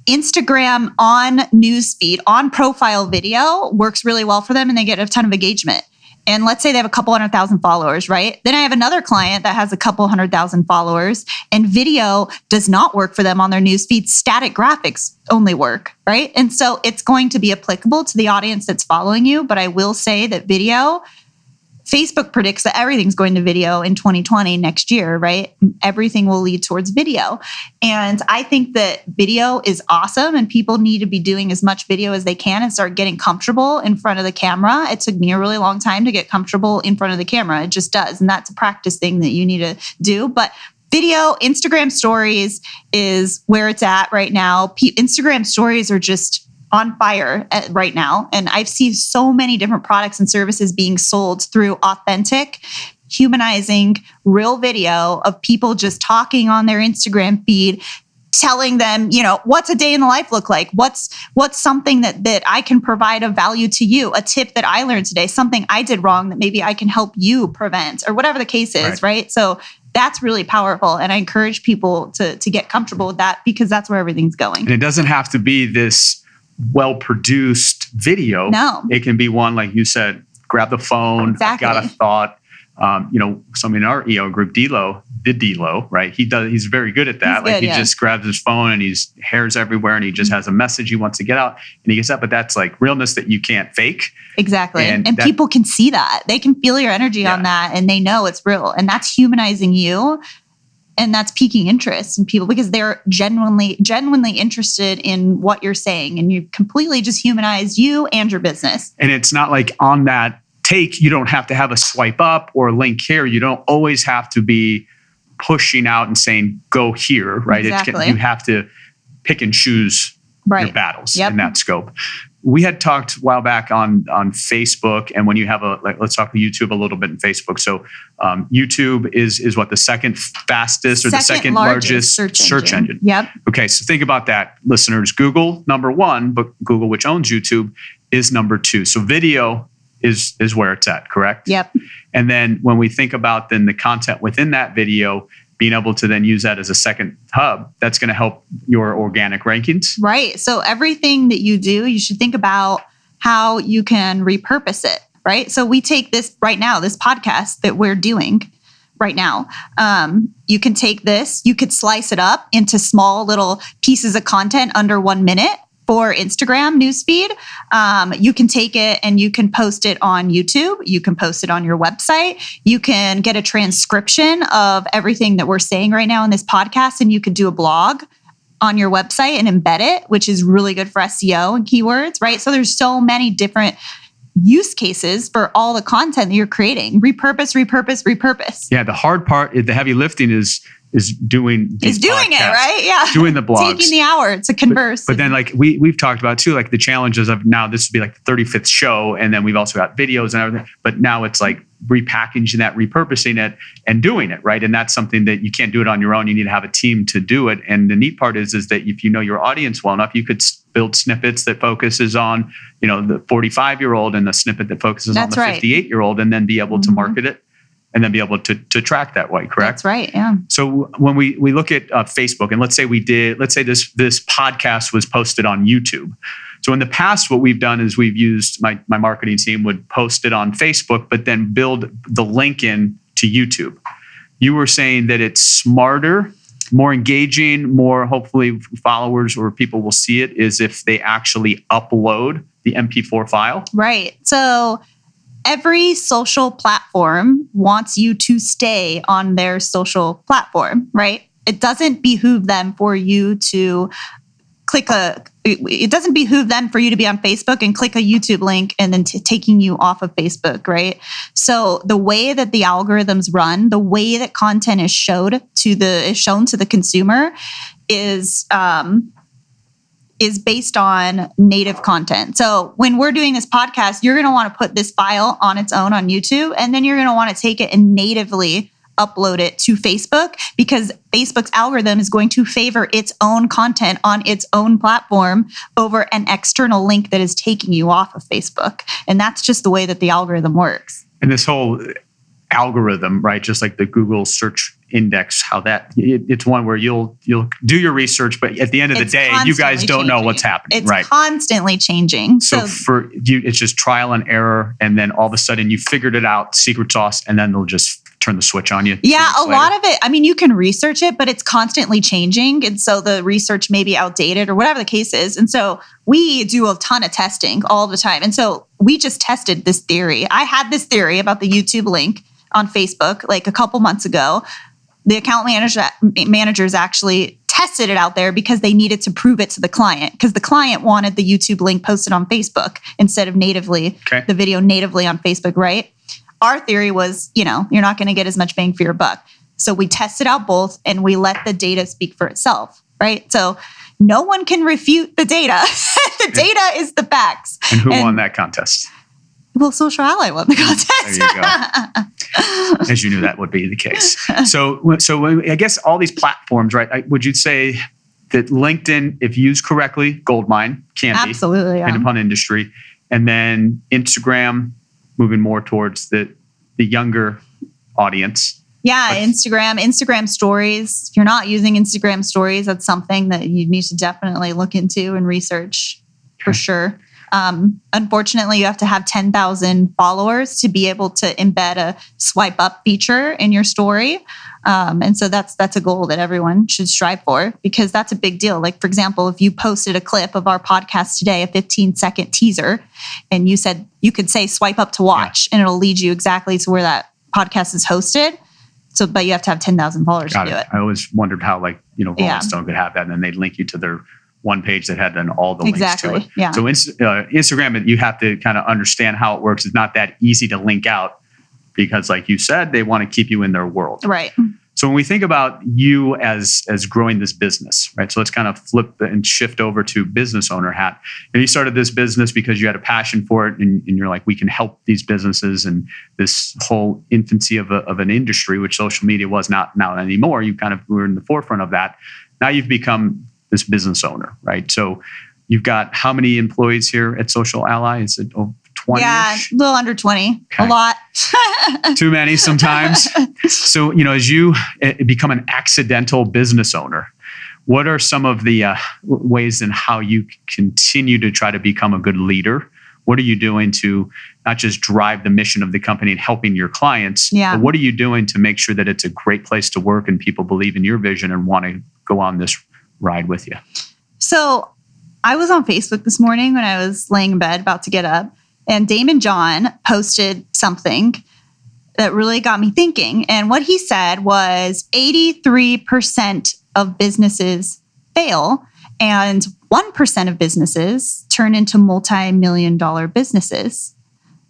Instagram on newsfeed, on profile video works really well for them and they get a ton of engagement. And let's say they have a couple 100,000 followers, right? Then I have another client that has a couple 100,000 followers and video does not work for them on their newsfeed. Static graphics only work, right? And so it's going to be applicable to the audience that's following you. But I will say that Facebook predicts that everything's going to video in 2020 next year, right? Everything will lead towards video. And I think that video is awesome and people need to be doing as much video as they can and start getting comfortable in front of the camera. It took me a really long time to get comfortable in front of the camera. It just does. And that's a practice thing that you need to do. But video, Instagram stories is where it's at right now. Instagram stories are just on fire right now. And I've seen so many different products and services being sold through authentic, humanizing, real video of people just talking on their Instagram feed, telling them, what's a day in the life look like? What's something that I can provide of value to you? A tip that I learned today, something I did wrong that maybe I can help you prevent, or whatever the case is, right? So that's really powerful. And I encourage people to get comfortable with that, because that's where everything's going. And it doesn't have to be this well-produced video. No. It can be one, like you said, grab the phone, Exactly. got a thought. Somebody in our EO group, Dilo, right? He's very good at that. He's good, he just grabs his phone and he's hair's everywhere and he just has a message he wants to get out and he gets that. But that's like realness that you can't fake. Exactly. And people can see that. They can feel your energy on that, and they know it's real. And that's humanizing you. And that's piquing interest in people, because they're genuinely interested in what you're saying. And you completely just humanized you and your business. And it's not like on that take, you don't have to have a swipe up or a link here. You don't always have to be pushing out and saying, go here, right? Exactly. You have to pick and choose your battles in that scope. We had talked a while back on Facebook, and when you have let's talk YouTube a little bit in Facebook. So YouTube is what, the second fastest or the second largest search engine. Yep. Okay, so think about that, listeners. Google, number one, but Google, which owns YouTube, is number two. So video is where it's at, correct? Yep. And then when we think about then the content within that video, being able to then use that as a second hub, that's going to help your organic rankings. Right. So everything that you do, you should think about how you can repurpose it, right? So we take this right now, this podcast that we're doing right now. You can take this, you could slice it up into small little pieces of content under 1 minute for Instagram newsfeed. You can take it and you can post it on YouTube. You can post it on your website. You can get a transcription of everything that we're saying right now in this podcast, and you could do a blog on your website and embed it, which is really good for SEO and keywords, right? So there's so many different use cases for all the content that you're creating. Repurpose. Yeah, the hard part, the heavy lifting is doing these doing podcasts, it, right? Yeah. Doing the blogs. Taking the hour to converse. But then like we've talked about too, like the challenges of now this would be like the 35th show, and then we've also got videos and everything. But now it's like repackaging that, repurposing it, and doing it, right? And that's something that you can't do it on your own. You need to have a team to do it. And the neat part is that if you know your audience well enough, you could build snippets that focuses on, the 45-year-old and the snippet that focuses on the 58-year-old, and then be able to market it. And then be able to track that way, correct? That's right, yeah. So when we look at Facebook, and let's say this podcast was posted on YouTube. So in the past, what we've done is we've used my marketing team would post it on Facebook, but then build the link in to YouTube. You were saying that it's smarter, more engaging, more hopefully followers or people will see it is if they actually upload the MP4 file. Right. So every social platform wants you to stay on their social platform, right? It doesn't behoove them for you to it doesn't behoove them for you to be on Facebook and click a YouTube link and then taking you off of Facebook, right? So the way that the algorithms run, the way that content is shown to the consumer is based on native content. So when we're doing this podcast, you're going to want to put this file on its own on YouTube, and then you're going to want to take it and natively upload it to Facebook, because Facebook's algorithm is going to favor its own content on its own platform over an external link that is taking you off of Facebook. And that's just the way that the algorithm works. And this whole algorithm, right? Just like the Google search index, it's one where you'll do your research, but at the end of the day, you guys don't know what's happening, right? It's constantly changing. So for you, it's just trial and error, and then all of a sudden you figured it out, secret sauce, and then they'll just turn the switch on you. Yeah, a lot of it, you can research it, but it's constantly changing. And so the research may be outdated or whatever the case is. And so we do a ton of testing all the time. And so we just tested this theory. I had this theory about the YouTube link on Facebook like a couple months ago. The account managers actually tested it out there because they needed to prove it to the client, because the client wanted the YouTube link posted on Facebook instead of the video natively on Facebook, right? Our theory was, you're not going to get as much bang for your buck. So we tested out both and we let the data speak for itself, right? So no one can refute the data. The data is the facts. And who won that contest? Well, SocialAlly won the contest. There you go. As you knew that would be the case. So I guess all these platforms, right? Would you say that LinkedIn, if used correctly, Goldmine can be. Absolutely. Depending upon industry. And then Instagram, moving more towards the younger audience. Yeah, Instagram stories. If you're not using Instagram stories, that's something that you need to definitely look into and research for sure. Unfortunately, you have to have 10,000 followers to be able to embed a swipe up feature in your story. And so that's a goal that everyone should strive for, because that's a big deal. Like, for example, if you posted a clip of our podcast today, a 15-second teaser, and you said you could say swipe up to watch, and it'll lead you exactly to where that podcast is hosted. So, but you have to have 10,000 followers to do it. I always wondered how, Rolling Stone could have that, and then they'd link you to their one page that had then all the links to it. Yeah. So Instagram, you have to kind of understand how it works. It's not that easy to link out because, like you said, they want to keep you in their world. Right. So when we think about you as growing this business, right? So let's kind of flip and shift over to business owner hat. And you started this business because you had a passion for it, and you're like, we can help these businesses and this whole infancy of an industry, which social media was not anymore. You kind of were in the forefront of that. Now you've become this business owner, right? So you've got how many employees here at SocialAlly? Is it 20? Yeah, a little under 20. Okay. A lot. Too many sometimes. So, as you become an accidental business owner, what are some of the ways in how you continue to try to become a good leader? What are you doing to not just drive the mission of the company and helping your clients, but what are you doing to make sure that it's a great place to work and people believe in your vision and want to go on this ride with you? So I was on Facebook this morning when I was laying in bed about to get up, and Damon John posted something that really got me thinking. And what he said was 83% of businesses fail and 1% of businesses turn into multi-million-dollar businesses.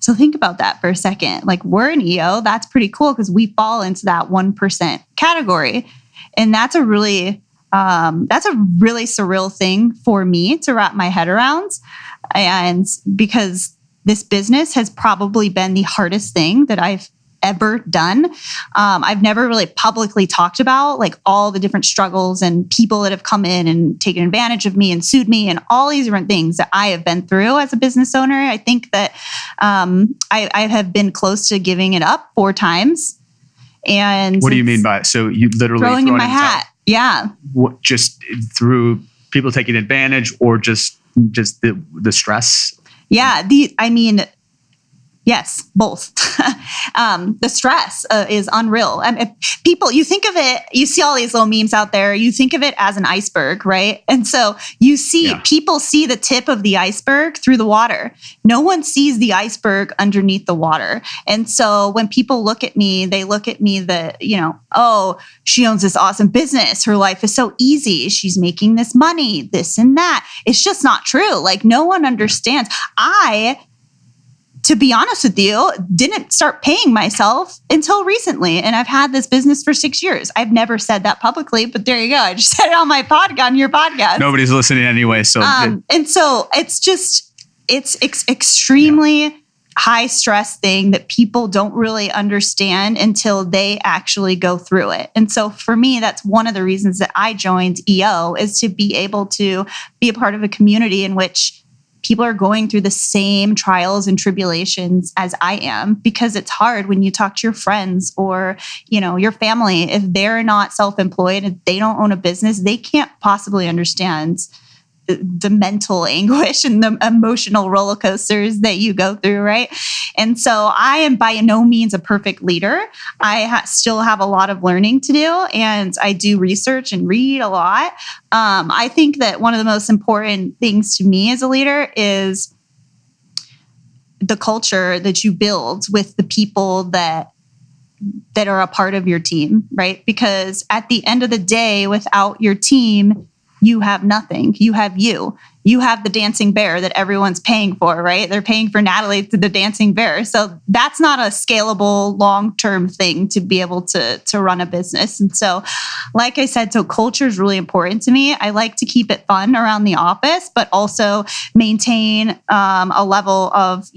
So think about that for a second. Like, we're an EO, that's pretty cool because we fall into that 1% category. And that's a really surreal thing for me to wrap my head around. And because this business has probably been the hardest thing that I've ever done. I've never really publicly talked about like all the different struggles and people that have come in and taken advantage of me and sued me and all these different things that I have been through as a business owner. I think that I have been close to giving it up 4 times. And what do you mean by it? So you literally throwing in my hat? Yeah. What, just through people taking advantage, or just the stress? Yeah. Yes, both. The stress is unreal. People, you think of it, you see all these little memes out there, you think of it as an iceberg, right? And so people see the tip of the iceberg through the water. No one sees the iceberg underneath the water. And so when people look at me, they look at me that, oh, she owns this awesome business. Her life is so easy. She's making this money, this and that. It's just not true. Like, no one understands. To be honest with you, didn't start paying myself until recently. And I've had this business for 6 years. I've never said that publicly, but there you go. I just said it on your podcast. Nobody's listening anyway. So, and so it's extremely high stress thing that people don't really understand until they actually go through it. And so for me, that's one of the reasons that I joined EO, is to be able to be a part of a community in which people are going through the same trials and tribulations as I am, because it's hard when you talk to your friends or, your family. If they're not self-employed, if they don't own a business, they can't possibly understand the mental anguish and the emotional roller coasters that you go through, right? And so I am by no means a perfect leader. I still have a lot of learning to do, and I do research and read a lot. I think that one of the most important things to me as a leader is the culture that you build with the people that are a part of your team, right? Because at the end of the day, without your team, you have nothing. You have you. You have the dancing bear that everyone's paying for, right? They're paying for Natalie to the dancing bear. So that's not a scalable long-term thing to be able to run a business. And so, like I said, so culture is really important to me. I like to keep it fun around the office, but also maintain a level of,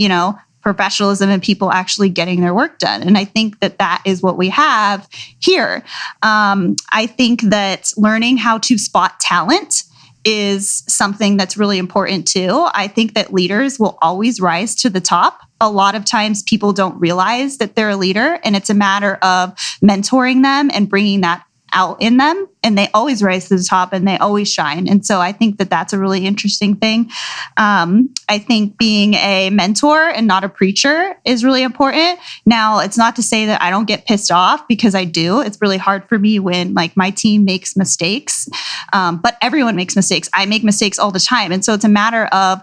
professionalism and people actually getting their work done. And I think that is what we have here. I think that learning how to spot talent is something that's really important too. I think that leaders will always rise to the top. A lot of times people don't realize that they're a leader, and it's a matter of mentoring them and bringing that out in them, and they always rise to the top and they always shine. And so I think that that's a really interesting thing. I think being a mentor and not a preacher is really important. Now, it's not to say that I don't get pissed off, because I do. It's really hard for me when like my team makes mistakes, but everyone makes mistakes. I make mistakes all the time. And so it's a matter of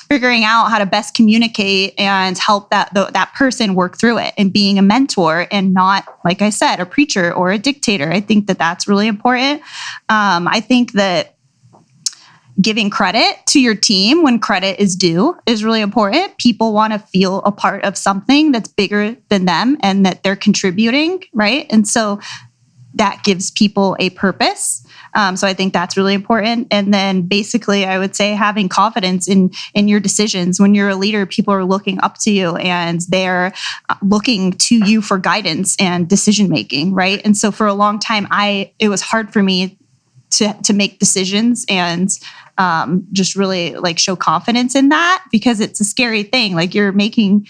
figuring out how to best communicate and help that person work through it, and being a mentor and not, like I said, a preacher or a dictator. I think that that's really important. I think that giving credit to your team when credit is due is really important. People want to feel a part of something that's bigger than them and that they're contributing, right? And so that gives people a purpose. So I think that's really important. And then basically, I would say having confidence in your decisions. When you're a leader, people are looking up to you and they're looking to you for guidance and decision making, right? And so for a long time, it was hard for me to make decisions and just really like show confidence in that, because it's a scary thing. Like, you're making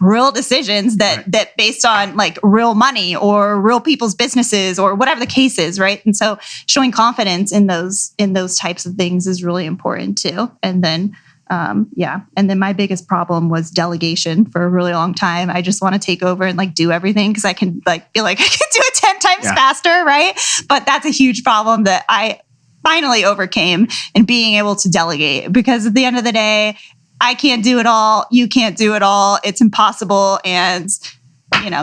real decisions that based on like real money or real people's businesses or whatever the case is, right? And so showing confidence in those types of things is really important too. And then and then my biggest problem was delegation for a really long time. I just want to take over and like do everything because I can like feel like I can do it 10 times faster, right? But that's a huge problem that I finally overcame in being able to delegate, because at the end of the day, I can't do it all. You can't do it all. It's impossible. And,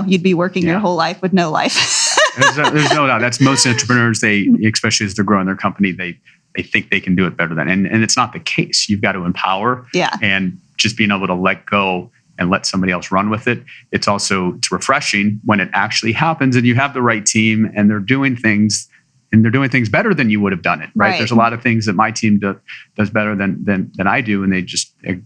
you'd be working your whole life with no life. There's no doubt. That's most entrepreneurs. They, especially as they're growing their company, they think they can do it better than, and it's not the case. You've got to empower and just being able to let go and let somebody else run with it. It's refreshing when it actually happens and you have the right team and they're doing things better than you would have done it, right? There's a lot of things that my team does better than I do, and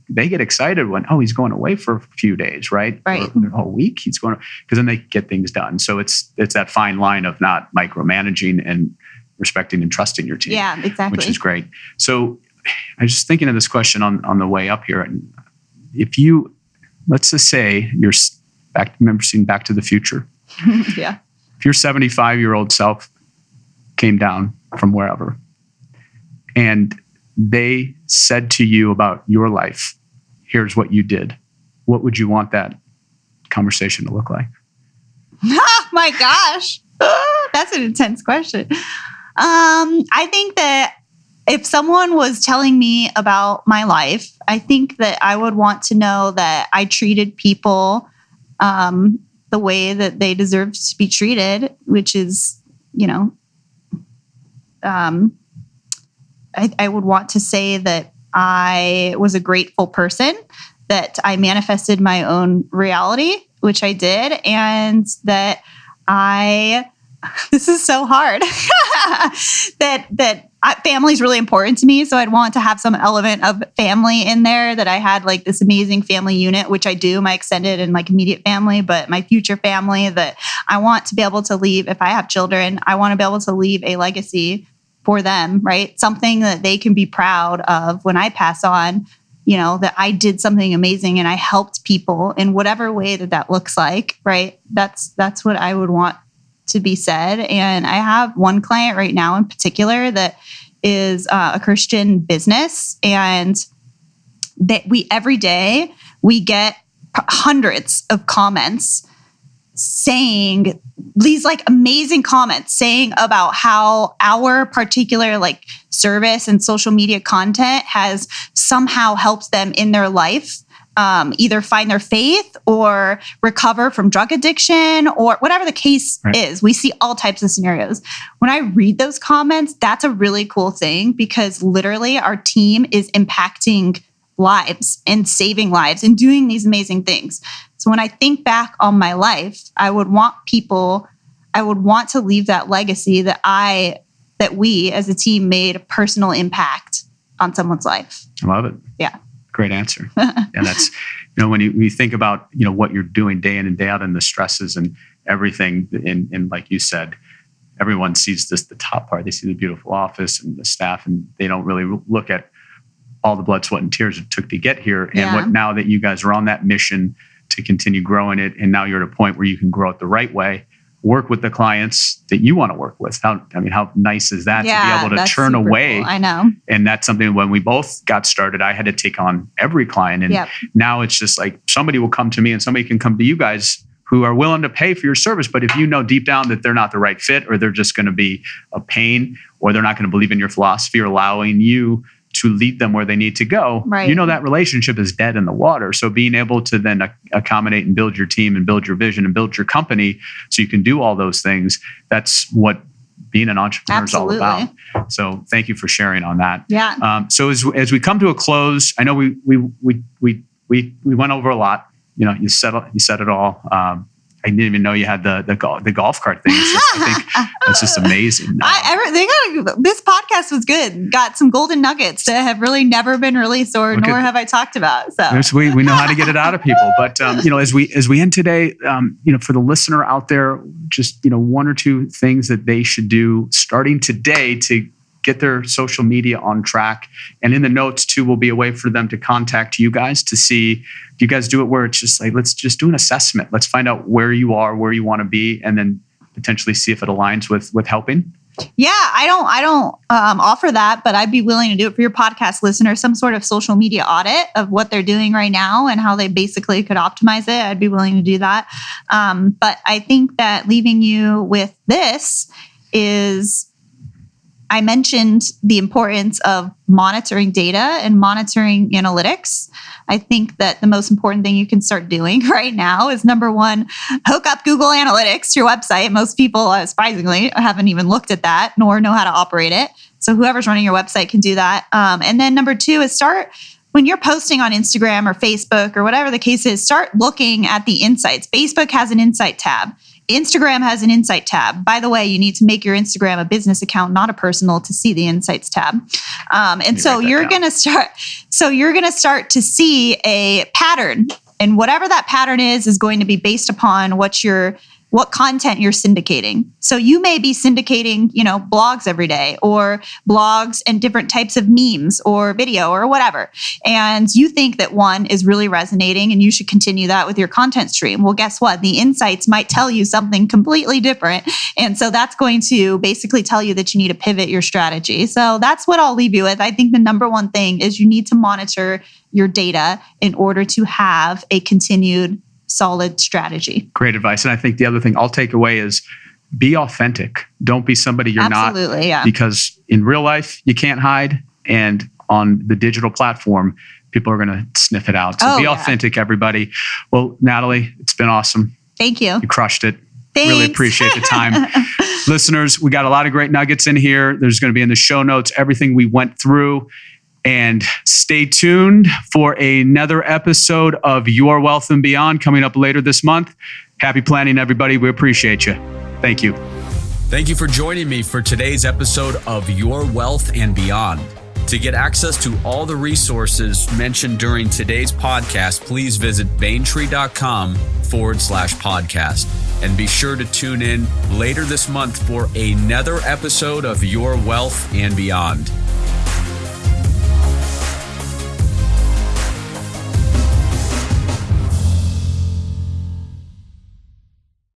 they get excited when, he's going away for a few days, right? Or a whole week he's going, because then they get things done. So it's that fine line of not micromanaging and respecting and trusting your team. Yeah, exactly. Which is great. So I was just thinking of this question on the way up here. And if you, let's just say you're seeing Back to the Future. Yeah. If your 75-year-old self came down from wherever and they said to you about your life, here's what you did, what would you want that conversation to look like? Oh my gosh. That's an intense question. I think that if someone was telling me about my life, I think that I would want to know that I treated people the way that they deserve to be treated, which is, I would want to say that I was a grateful person, that I manifested my own reality, which I did, and that this is so hard, that family is really important to me. So I'd want to have some element of family in there, that I had like this amazing family unit, which I do, my extended and like immediate family, but my future family, that I want to be able to leave. If I have children, I want to be able to leave a legacy for them, right? Something that they can be proud of when I pass on, that I did something amazing and I helped people in whatever way that looks like, right? That's what I would want to be said. And I have one client right now in particular that is a Christian business, and that every day we get hundreds of comments saying these like amazing comments saying about how our particular like service and social media content has somehow helped them in their life, either find their faith or recover from drug addiction or whatever the case is. We see all types of scenarios. When I read those comments, that's a really cool thing, because literally our team is impacting lives and saving lives and doing these amazing things. So when I think back on my life, I would want to leave that legacy that we as a team made a personal impact on someone's life. I love it. Yeah. Great answer. And that's, when you think about, what you're doing day in and day out and the stresses and everything, and like you said, everyone sees the top part. They see the beautiful office and the staff, and they don't really look at all the blood, sweat, and tears it took to get here. And what now that you guys are on that mission to continue growing it, and now you're at a point where you can grow it the right way, work with the clients that you want to work with. How nice is that to be able to turn away? Cool. I know. And that's something when we both got started, I had to take on every client. And now it's just like somebody will come to me and somebody can come to you guys who are willing to pay for your service. But if you know deep down that they're not the right fit, or they're just going to be a pain, or they're not going to believe in your philosophy or allowing you to lead them where they need to go, that relationship is dead in the water. So being able to then accommodate and build your team and build your vision and build your company so you can do all those things, that's what being an entrepreneur is all about. So thank you for sharing on that. Yeah. So as we come to a close, I know we went over a lot. You said it all. I didn't even know you had the golf cart thing. I think that's just amazing. This podcast was good. Got some golden nuggets that have really never been released, nor have I talked about. So we know how to get it out of people. But as we end today, for the listener out there, just one or two things that they should do starting today to get their social media on track. And in the notes too will be a way for them to contact you guys to see, do you guys do it where it's just like, let's just do an assessment. Let's find out where you are, where you want to be, and then potentially see if it aligns with helping? Yeah, I don't offer that, but I'd be willing to do it for your podcast listeners, some sort of social media audit of what they're doing right now and how they basically could optimize it. I'd be willing to do that. But I think that leaving you with this is, I mentioned the importance of monitoring data and monitoring analytics. I think that the most important thing you can start doing right now is, number one, hook up Google Analytics to your website. Most people, surprisingly, haven't even looked at that nor know how to operate it. So whoever's running your website can do that. And then number two is when you're posting on Instagram or Facebook or whatever the case is, start looking at the insights. Facebook has an insight tab. Instagram has an insight tab. By the way, you need to make your Instagram a business account, not a personal, to see the insights tab. You're going to start to see a pattern, and whatever that pattern is going to be based upon what content you're syndicating. So you may be syndicating, blogs every day, or blogs and different types of memes or video or whatever. And you think that one is really resonating and you should continue that with your content stream. Well, guess what? The insights might tell you something completely different. And so that's going to basically tell you that you need to pivot your strategy. So that's what I'll leave you with. I think the number one thing is you need to monitor your data in order to have a continued solid strategy. Great advice. And I think the other thing I'll take away is be authentic. Don't be somebody you're not. Absolutely, yeah. Because in real life, you can't hide. And on the digital platform, people are going to sniff it out. So be authentic, everybody. Well, Natalie, it's been awesome. Thank you. You crushed it. Thanks. Really appreciate the time. Listeners, we got a lot of great nuggets in here. There's going to be in the show notes, everything we went through. And stay tuned for another episode of Your Wealth and Beyond coming up later this month. Happy planning, everybody. We appreciate you. Thank you. Thank you for joining me for today's episode of Your Wealth and Beyond. To get access to all the resources mentioned during today's podcast, please visit Bayntree.com/podcast. And be sure to tune in later this month for another episode of Your Wealth and Beyond.